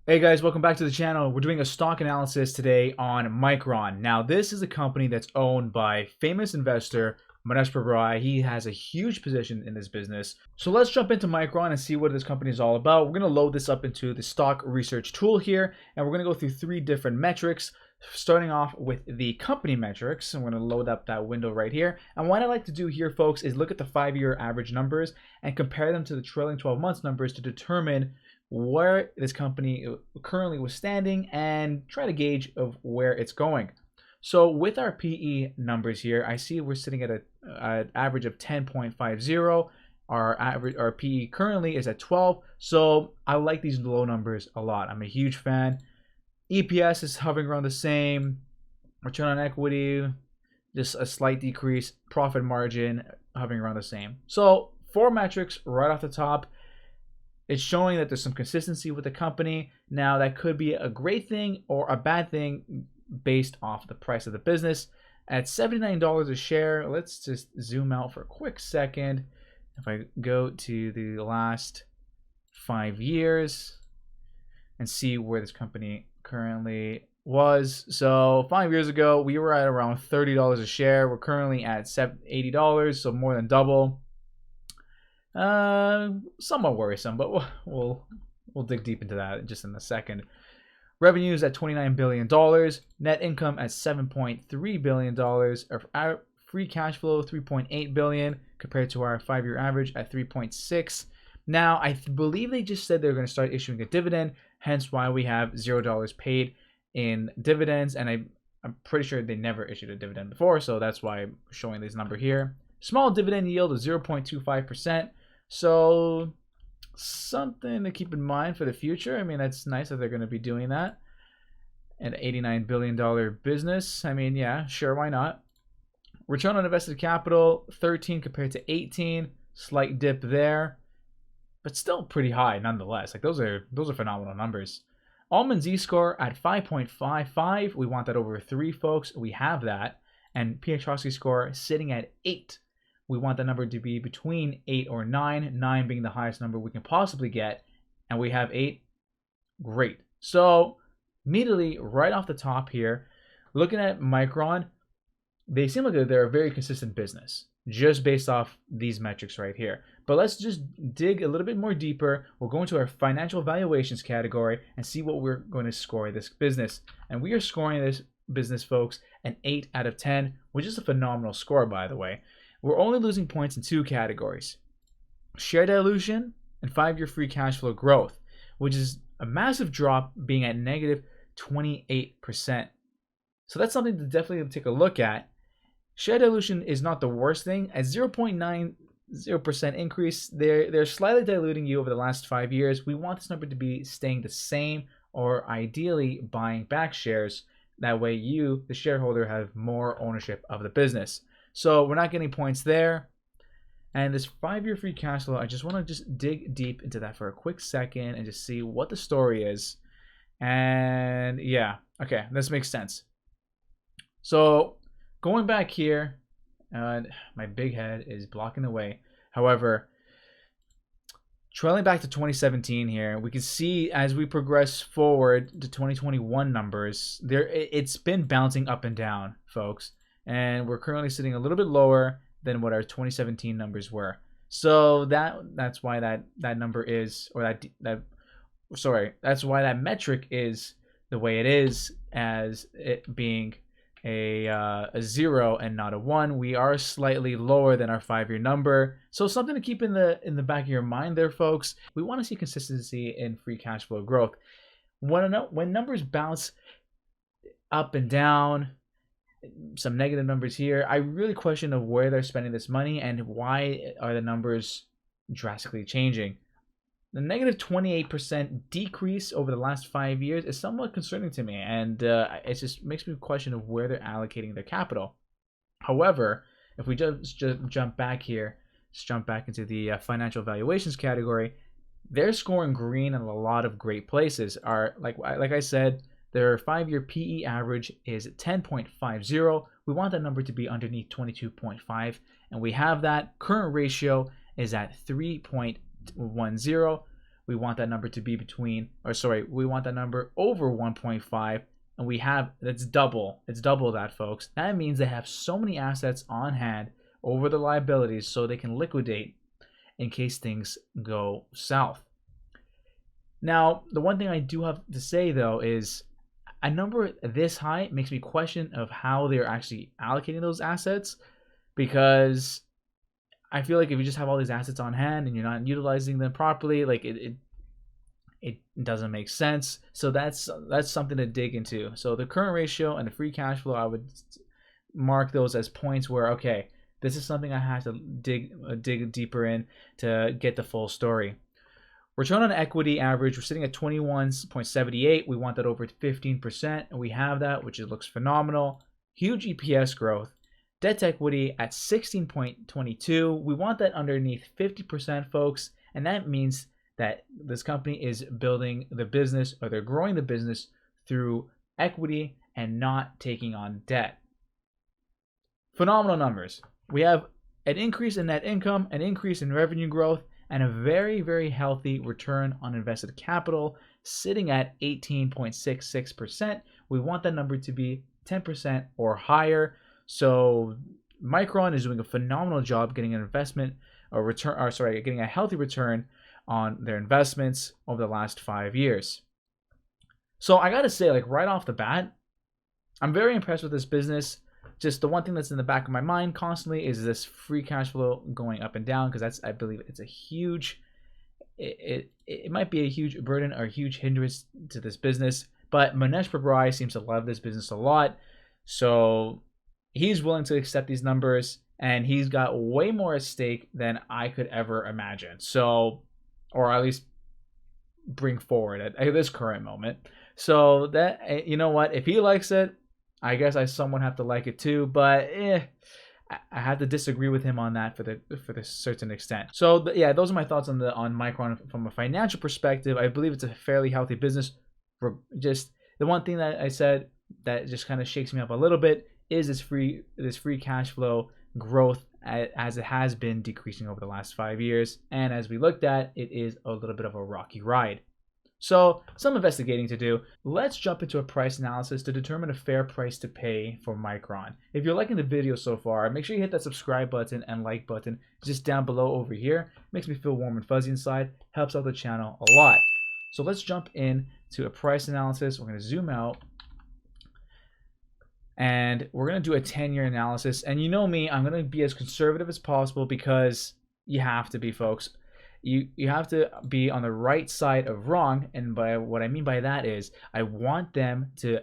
Hey guys, welcome back to the channel. We're doing a stock analysis today on Micron. Now, this is a company that's owned by famous investor Mohnish Pabrai. He has a huge position in this business. So let's jump into Micron and see what this company is all about. We're going to load this up into the stock research tool here, and we're going to go through three different metrics, starting off with the company metrics. I'm going to load up that window right here. And what I like to do here, folks, is look at the 5-year average numbers and compare them to the trailing 12 months numbers to determine where this company currently was standing and try to gauge of where it's going. So with our PE numbers here, I see we're sitting at an average of 10.50. Our PE currently is at 12. So I like these low numbers a lot. I'm a huge fan. EPS is hovering around the same. Return on equity, just a slight decrease. Profit margin hovering around the same. So 4 metrics right off the top. It's showing that there's some consistency with the company. Now, that could be a great thing or a bad thing based off the price of the business. At $79 a share, let's just zoom out for a quick second. If I go to the last 5 years and see where this company currently was. So 5 years ago, we were at around $30 a share. We're currently at $80, so more than double. Somewhat worrisome, but we'll dig deep into that just in a second. Revenues at $29 billion, net income at $7.3 billion, our free cash flow $3.8 billion compared to our 5-year average at 3.6. Now, I believe they just said they're going to start issuing a dividend, hence why we have $0 paid in dividends, and I'm pretty sure they never issued a dividend before, so that's why I'm showing this number here. Small dividend yield of 0.25%. So something to keep in mind for the future. I mean, that's nice that they're going to be doing that. An $89 billion business. I mean, yeah, sure, why not? Return on invested capital, 13 compared to 18. Slight dip there, but still pretty high nonetheless. Like those are phenomenal numbers. Allman Z-score at 5.55. We want that over 3, folks. We have that. And Piotrowski score sitting at 8. We want the number to be between 8 or 9, 9 being the highest number we can possibly get, and we have 8. Great. So immediately right off the top here, looking at Micron, they seem like they're a very consistent business just based off these metrics right here. But let's just dig a little bit more deeper. We'll go into our financial valuations category and see what we're going to score this business. And we are scoring this business, folks, an 8 out of 10, which is a phenomenal score, by the way. We're only losing points in 2 categories: share dilution and 5-year free cash flow growth, which is a massive drop, being at negative 28%. So that's something to definitely take a look at. Share dilution is not the worst thing. At 0.90% increase, they're slightly diluting you over the last 5 years. We want this number to be staying the same, or ideally buying back shares. That way you, the shareholder, have more ownership of the business. So we're not getting points there. And this 5-year free cash flow, I just want to just dig deep into that for a quick second and just see what the story is. And yeah, okay, this makes sense. So going back here, my big head is blocking the way. However, trailing back to 2017 here, we can see as we progress forward to 2021 numbers, it's been bouncing up and down, folks. And we're currently sitting a little bit lower than what our 2017 numbers were. So that's why that number is, or that's why that metric is the way it is, as it being a 0 and not a 1. We are slightly lower than our 5-year number. So something to keep in the back of your mind there, folks. We want to see consistency in free cash flow growth. When numbers bounce up and down, some negative numbers here, I really question of where they're spending this money and why are the numbers drastically changing. The negative 28% decrease over the last 5 years is somewhat concerning to me, and it just makes me question of where they're allocating their capital. However, if we just jump back here, jump back into the financial valuations category, they're scoring green in a lot of great places. Like I said, their 5-year PE average is 10.50. We want that number to be underneath 22.5, and we have that. Current ratio is at 3.10. we want that number to be we want that number over 1.5, and we have, it's double that, folks. That means they have so many assets on hand over the liabilities so they can liquidate in case things go south. Now, the one thing I do have to say though is a number this high makes me question of how they're actually allocating those assets, because I feel like if you just have all these assets on hand and you're not utilizing them properly, like it doesn't make sense. So that's something to dig into. So the current ratio and the free cash flow, I would mark those as points where, okay, this is something I have to dig deeper in to get the full story. Return on equity average, we're sitting at 21.78. We want that over 15%, and we have that, which looks phenomenal. Huge EPS growth. Debt to equity at 16.22. We want that underneath 50%, folks, and that means that this company is building the business, or they're growing the business through equity and not taking on debt. Phenomenal numbers. We have an increase in net income, an increase in revenue growth, and a very, very healthy return on invested capital, sitting at 18.66%. We want that number to be 10% or higher. So Micron is doing a phenomenal job getting an investment or getting a healthy return on their investments over the last 5 years. So I gotta say, like, right off the bat, I'm very impressed with this business. Just the one thing that's in the back of my mind constantly is this free cash flow going up and down, because I believe it's a huge, it might be a huge burden or a huge hindrance to this business. But Mohnish Pabrai seems to love this business a lot, so he's willing to accept these numbers, and he's got way more at stake than I could ever imagine. So, or at least bring forward at this current moment. So that, you know what, if he likes it, I guess I somewhat have to like it too, but I have to disagree with him on that for the certain extent. So yeah, those are my thoughts on Micron from a financial perspective. I believe it's a fairly healthy business. For just the one thing that I said that just kind of shakes me up a little bit is this free cash flow growth, as it has been decreasing over the last 5 years, and as we looked at, it is a little bit of a rocky ride. So, some investigating to do. Let's jump into a price analysis to determine a fair price to pay for Micron. If you're liking the video so far, make sure you hit that subscribe button and like button just down below over here. Makes me feel warm and fuzzy inside, helps out the channel a lot. So let's jump in to a price analysis. We're going to zoom out, and we're going to do a 10-year analysis. And you know me, I'm going to be as conservative as possible, because you have to be, folks. You have to be on the right side of wrong, and by what I mean by that is I want them to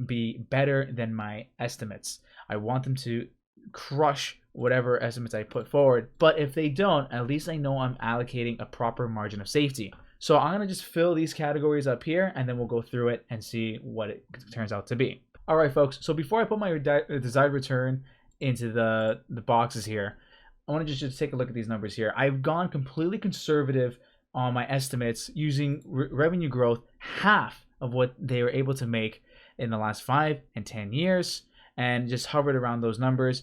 be better than my estimates. I want them to crush whatever estimates I put forward, but if they don't, at least I know I'm allocating a proper margin of safety. So I'm going to just fill these categories up here, and then we'll go through it and see what it turns out to be. All right, folks, so before I put my desired return into the boxes here, I want to just take a look at these numbers here. I've gone completely conservative on my estimates, using revenue growth half of what they were able to make in the last 5 and 10 years, and just hovered around those numbers.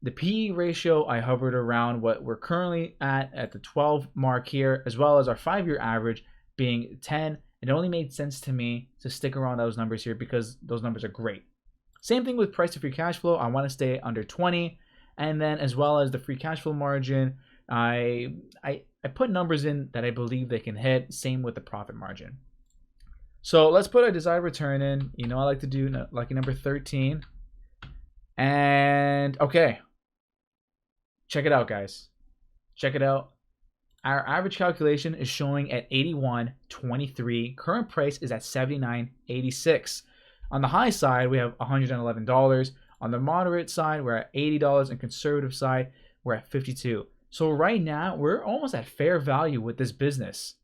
The PE ratio, I hovered around what we're currently at the 12 mark here, as well as our 5-year average being 10. It only made sense to me to stick around those numbers here because those numbers are great. Same thing with price to free cash flow. I want to stay under 20. And then, as well as the free cash flow margin, I put numbers in that I believe they can hit. Same with the profit margin. So let's put our desired return in. You know I like to do lucky number 13. And okay, check it out, guys. Check it out. Our average calculation is showing at 81.23. Current price is at 79.86. On the high side, we have $111. On the moderate side, we're at $80, and conservative side, we're at $52. So right now, we're almost at fair value with this business,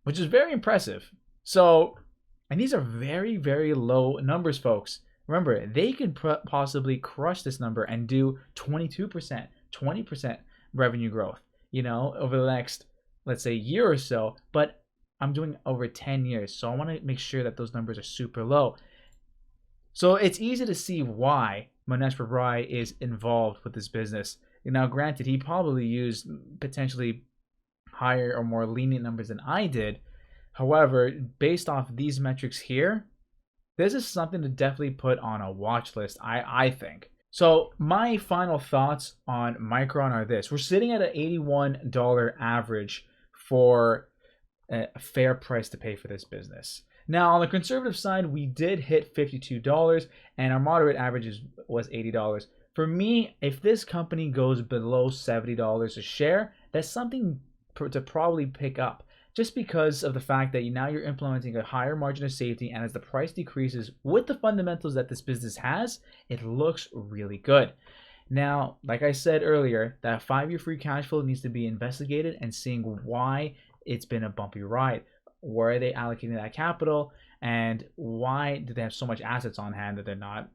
which is very impressive. So, and these are very, very low numbers, folks. Remember, they could possibly crush this number and do 22%, 20% revenue growth, you know, over the next, let's say, year or so. But I'm doing over 10 years, so I want to make sure that those numbers are super low. So it's easy to see why Mohnish Pabrai is involved with this business. Now, granted, he probably used potentially higher or more lenient numbers than I did. However, based off these metrics here, this is something to definitely put on a watch list, I think. So my final thoughts on Micron are this. We're sitting at an $81 average for a fair price to pay for this business. Now, on the conservative side, we did hit $52, and our moderate average was $80. For me, if this company goes below $70 a share, that's something to probably pick up, just because of the fact that now you're implementing a higher margin of safety, and as the price decreases with the fundamentals that this business has, it looks really good. Now, like I said earlier, that 5-year free cash flow needs to be investigated and seeing why it's been a bumpy ride. Where are they allocating that capital, and why do they have so much assets on hand that they're not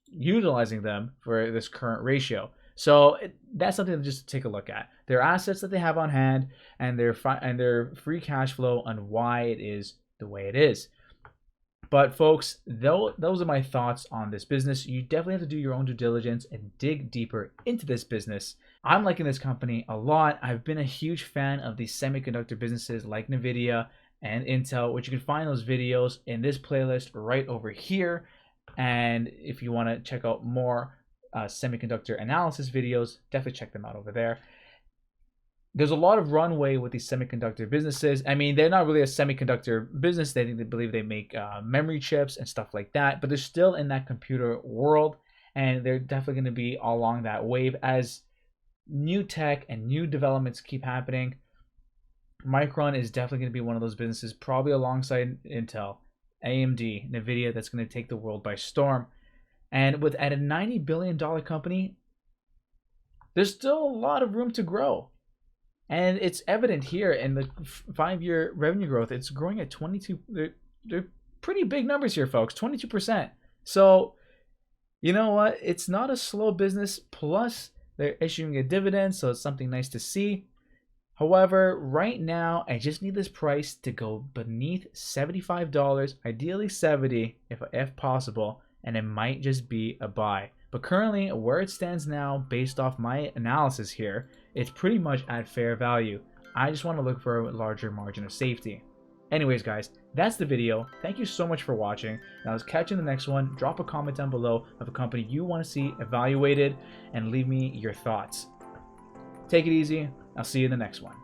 utilizing them for this current ratio? So that's something to just take a look at. Their assets that they have on hand and their free cash flow and why it is the way it is. But folks, those are my thoughts on this business. You definitely have to do your own due diligence and dig deeper into this business. I'm liking this company a lot. I've been a huge fan of these semiconductor businesses like NVIDIA and Intel, which you can find those videos in this playlist right over here. And if you want to check out more semiconductor analysis videos, definitely check them out over there. There's a lot of runway with these semiconductor businesses. I mean, they're not really a semiconductor business. They believe they make memory chips and stuff like that, but they're still in that computer world, and they're definitely going to be along that wave as new tech and new developments keep happening. Micron is definitely going to be one of those businesses, probably alongside Intel, AMD, NVIDIA, that's going to take the world by storm. And at a $90 billion company, there's still a lot of room to grow. And it's evident here in the 5-year revenue growth. It's growing at 22. They're pretty big numbers here, folks, 22%. So, you know what? It's not a slow business. Plus, they're issuing a dividend, so it's something nice to see. However, right now, I just need this price to go beneath $75, ideally $70 if possible, and it might just be a buy. But currently, where it stands now, based off my analysis here, it's pretty much at fair value. I just want to look for a larger margin of safety. Anyways, guys, that's the video. Thank you so much for watching. Now let's catch you in the next one. Drop a comment down below of a company you want to see evaluated and leave me your thoughts. Take it easy. I'll see you in the next one.